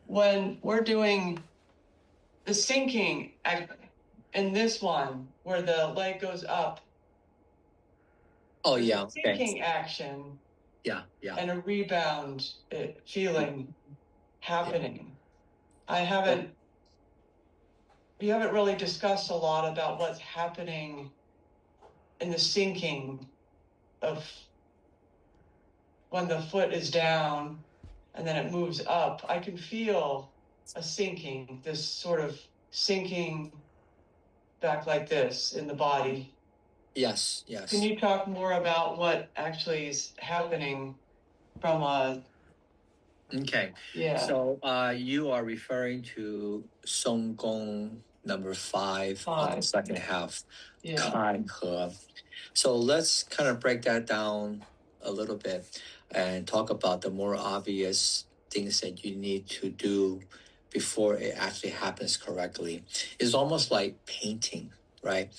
when we're doing the sinking in this one, where the leg goes up, Oh, there's yeah. a Okay. sinking action Yeah. Yeah. and a rebound feeling happening. I haven't, we haven't really discussed a lot about what's happening in the sinking of when the foot is down and then it moves up. I can feel a sinking, this sort of sinking back like this in the body. Yes. Can Yes. you talk more about what actually is happening from a, Okay. yeah, So you are referring to Song Gong number 5 on the 5? second half, Yeah. Kan He. So let's kind of break that down a little bit and talk about the more obvious things that you need to do before it actually happens correctly. It's almost like painting, right?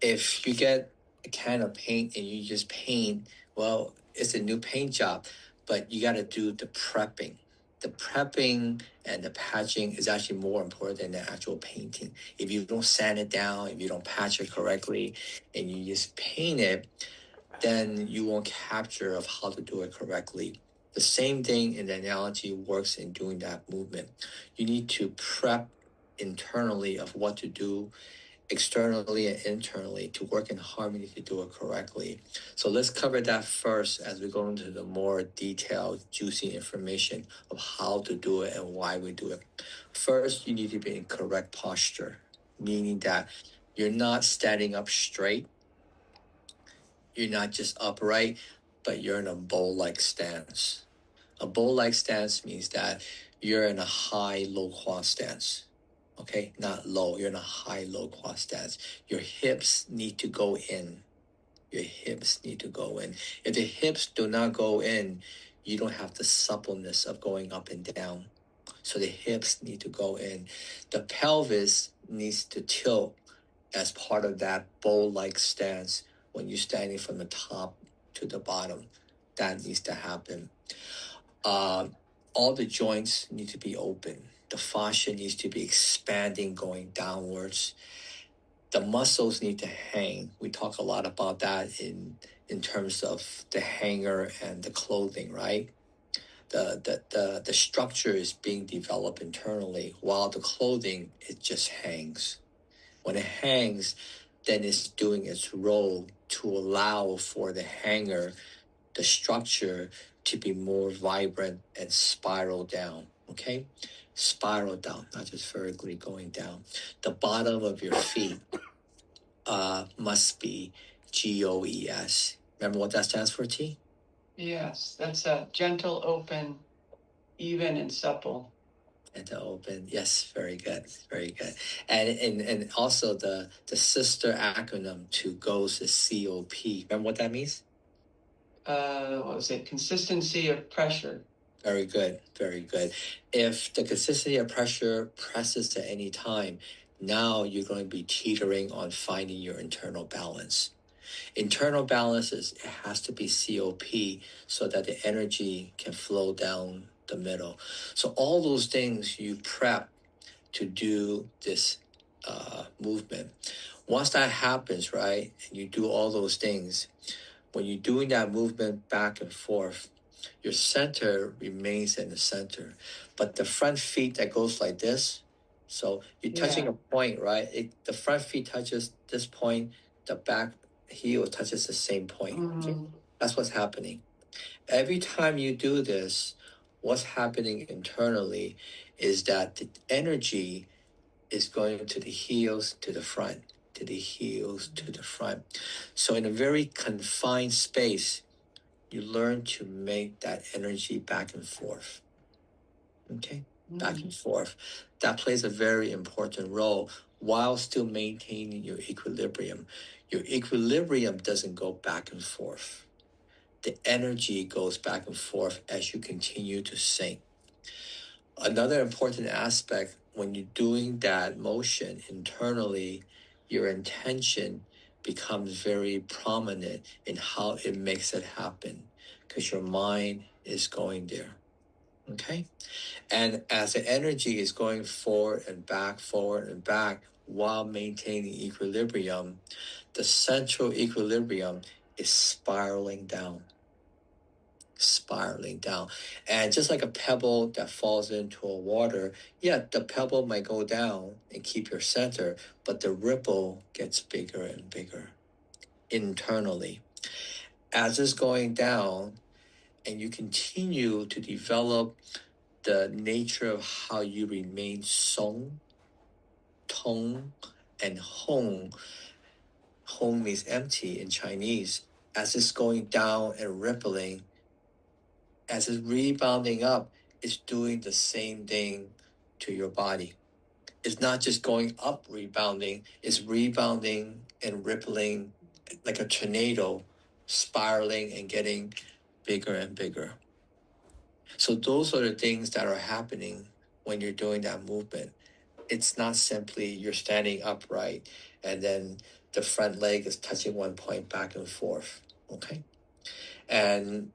If you get a can of paint and you just paint, well, it's a new paint job, but you got to do the prepping. The prepping and the patching is actually more important than the actual painting. If you don't sand it down, if you don't patch it correctly, and you just paint it, then you won't capture of how to do it correctly. The same thing in the analogy works in doing that movement. You need to prep internally of what to do externally and internally to work in harmony to do it correctly. So let's cover that first as we go into the more detailed, juicy information of how to do it and why we do it. First, you need to be in correct posture, meaning that you're not standing up straight, you're not just upright, but you're in a bow-like stance. A bow-like stance means that you're in a high low cross stance. Okay, not low. You're in a high low cross stance. Your hips need to go in. Your hips need to go in. If the hips do not go in, you don't have the suppleness of going up and down. So the hips need to go in. The pelvis needs to tilt as part of that bow-like stance when you're standing from the top to the bottom. That needs to happen. Uh, all the joints need to be open. The fascia needs to be expanding, going downwards. The muscles need to hang. We talk a lot about that in terms of the hanger and the clothing, right? The structure is being developed internally, while the clothing it just hangs. When it hangs, then it's doing its role to allow for the hanger, the structure to be more vibrant and spiral down. Okay, spiral down, not just vertically going down. The bottom of your feet must be GOES. Remember what that stands for, T? Yes, that's a gentle, open, even, and supple. And to open, yes, very good, very good. And also the sister acronym to GOES is COP. Remember what that means? What was it? Consistency of pressure. Very good, very good. If the consistency of pressure presses at any time, now you're going to be teetering on finding your internal balance. Internal balance is it has to be COP so that the energy can flow down the middle. So all those things you prep to do this movement. Once that happens, right, and you do all those things, when you're doing that movement back and forth, your center remains in the center, but the front feet that goes like this. So you're touching a point, right? The front feet touches this point, the back heel touches the same point. Mhm. That's what's happening. Every time you do this, what's happening internally is that the energy is going to the heels to the front, to the heels to the front. So in a very confined space, you learn to make that energy back and forth. Okay, back and forth. That plays a very important role while still maintaining your equilibrium. Your equilibrium doesn't go back and forth. The energy goes back and forth as you continue to sink. Another important aspect when you're doing that motion internally, your intention becomes very prominent in how it makes it happen because your mind is going there. Okay. And as the energy is going forward and back while maintaining equilibrium, the central equilibrium is spiraling down. And just like a pebble that falls into a water, yeah, the pebble might go down and keep your center, but the ripple gets bigger and bigger internally. As it's going down, and you continue to develop the nature of how you remain song, tong, and hong. Hong means empty in Chinese. As it's going down and rippling, as it's rebounding up, it's doing the same thing to your body. It's not just going up, rebounding, it's rebounding and rippling like a tornado, spiraling and getting bigger and bigger. So, those are the things that are happening when you're doing that movement. It's not simply you're standing upright and then the front leg is touching one point back and forth. Okay. And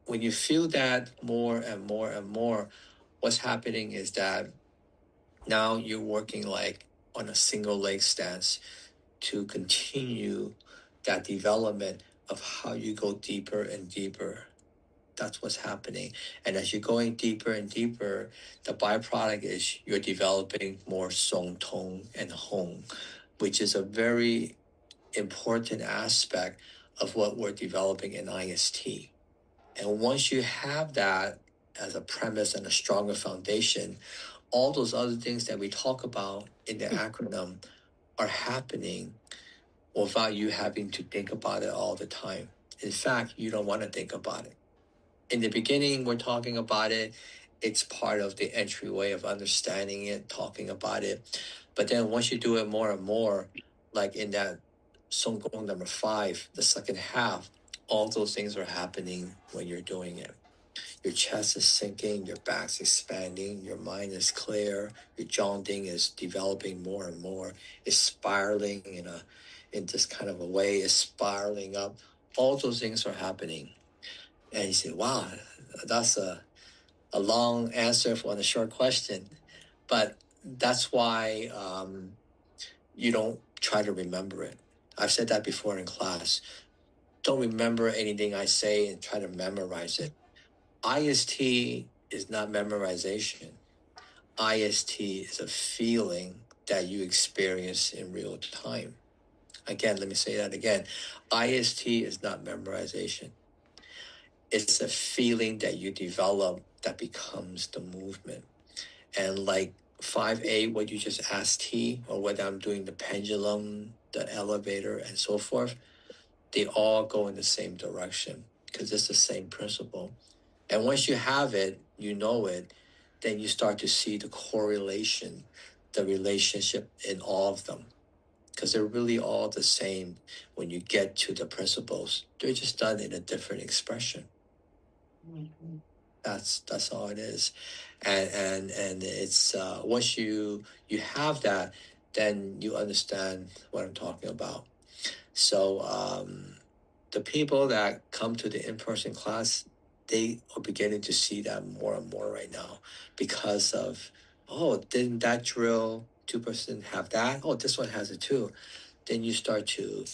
when you feel that more and more and more, what's happening is that now you're working like on a single leg stance to continue that development of how you go deeper and deeper. That's what's happening. And as you're going deeper and deeper, the byproduct is you're developing more song, tong, and hong, which is a very important aspect of what we're developing in IST. And once you have that as a premise and a stronger foundation, all those other things that we talk about in the acronym are happening without you having to think about it all the time. In fact, you don't want to think about it. In the beginning, we're talking about it. It's part of the entryway of understanding it, talking about it. But then once you do it more and more, like in that Song Gong number 5, the second half, all those things are happening when you're doing it. Your chest is sinking, your back's expanding, your mind is clear, your Zhongding is developing more and more. It's spiraling in this kind of a way, it's spiraling up. All those things are happening. And you say, wow, that's a long answer for a short question. But that's why you don't try to remember it. I've said that before in class. Don't remember anything I say and try to memorize it. IST is not memorization. IST is a feeling that you experience in real time. Again, let me say that again. IST is not memorization. It's a feeling that you develop that becomes the movement. And like 5A, what you just asked T, or whether I'm doing the pendulum, the elevator, and so forth, they all go in the same direction because it's the same principle. And once you have it, you know it, then you start to see the correlation, the relationship in all of them. Because they're really all the same when you get to the principles. They're just done in a different expression. Mm-hmm. That's all it is, and it's once you have that, then you understand what I'm talking about. So the people that come to the in-person class, they are beginning to see that more and more right now because of, oh, didn't that drill 2% have that? Oh, this one has it too. Then you start to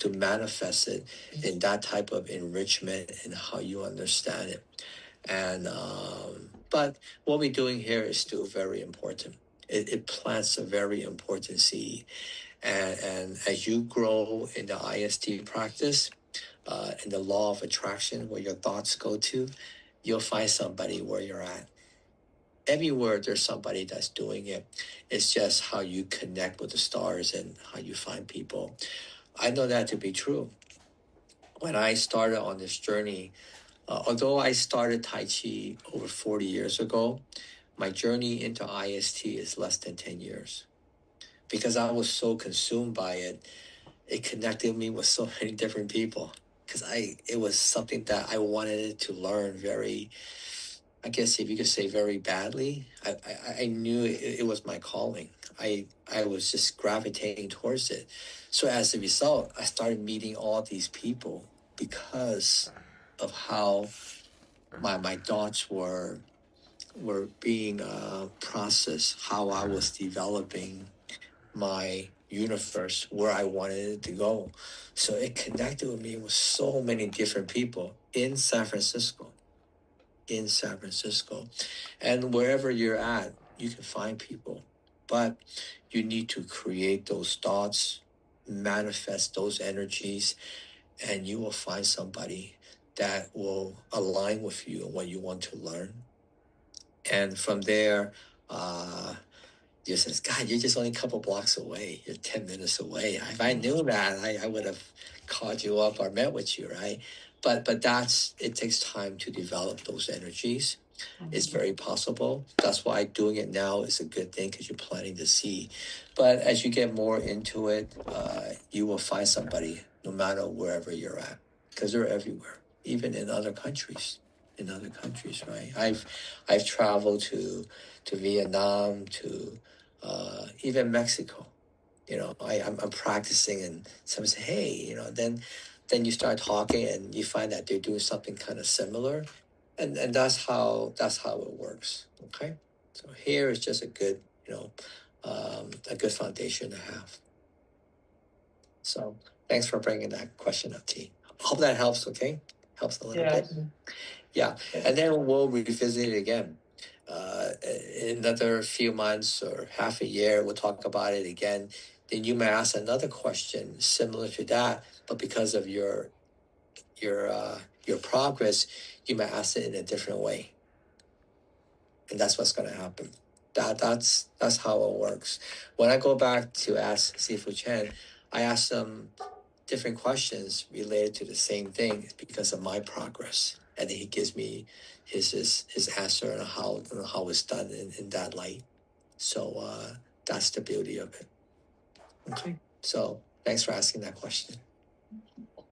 manifest it in that type of enrichment and how you understand it. And but what we're doing here is still very important. It plants a very important seed. And as you grow in the IST practice, in the law of attraction, where your thoughts go to, you'll find somebody where you're at. Everywhere there's somebody that's doing it. It's just how you connect with the stars and how you find people. I know that to be true. When I started on this journey, although I started Tai Chi over 40 years ago, my journey into IST is less than 10 years. Because I was so consumed by it, it connected me with so many different people. Because it was something that I wanted to learn very, I guess if you could say very badly. I knew it was my calling. I was just gravitating towards it. So as a result, I started meeting all these people because of how my thoughts were being processed, how I was developing my universe, where I wanted it to go. So it connected with me with so many different people in San Francisco. In San Francisco. And wherever you're at, you can find people. But you need to create those thoughts, manifest those energies, and you will find somebody that will align with you and what you want to learn. And from there, you says, God, you're just only a couple blocks away. You're 10 minutes away. If I knew that, I would have called you up or met with you, right? But it takes time to develop those energies. It's very possible. That's why doing it now is a good thing, because you're planting the seed. But as you get more into it, you will find somebody no matter wherever you're at, because they're everywhere, even in other countries. In other countries, right? I've traveled to Vietnam, to even Mexico. I'm practicing, and someone say, "Hey, then you start talking, and you find that they're doing something kind of similar, and that's how it works. Okay, so here is just a good foundation to have. So thanks for bringing that question up, T. Hope that helps. Okay, helps a little bit. Yeah, and then we'll revisit it again. In another few months or half a year, we'll talk about it again. Then you may ask another question similar to that, but because of your progress, you may ask it in a different way, and that's what's going to happen. That's how it works. When I go back to ask Sifu Chen, I ask them different questions related to the same thing because of my progress, and he gives me his answer and how it's done in that light. So that's the beauty of it. Okay, so thanks for asking that question.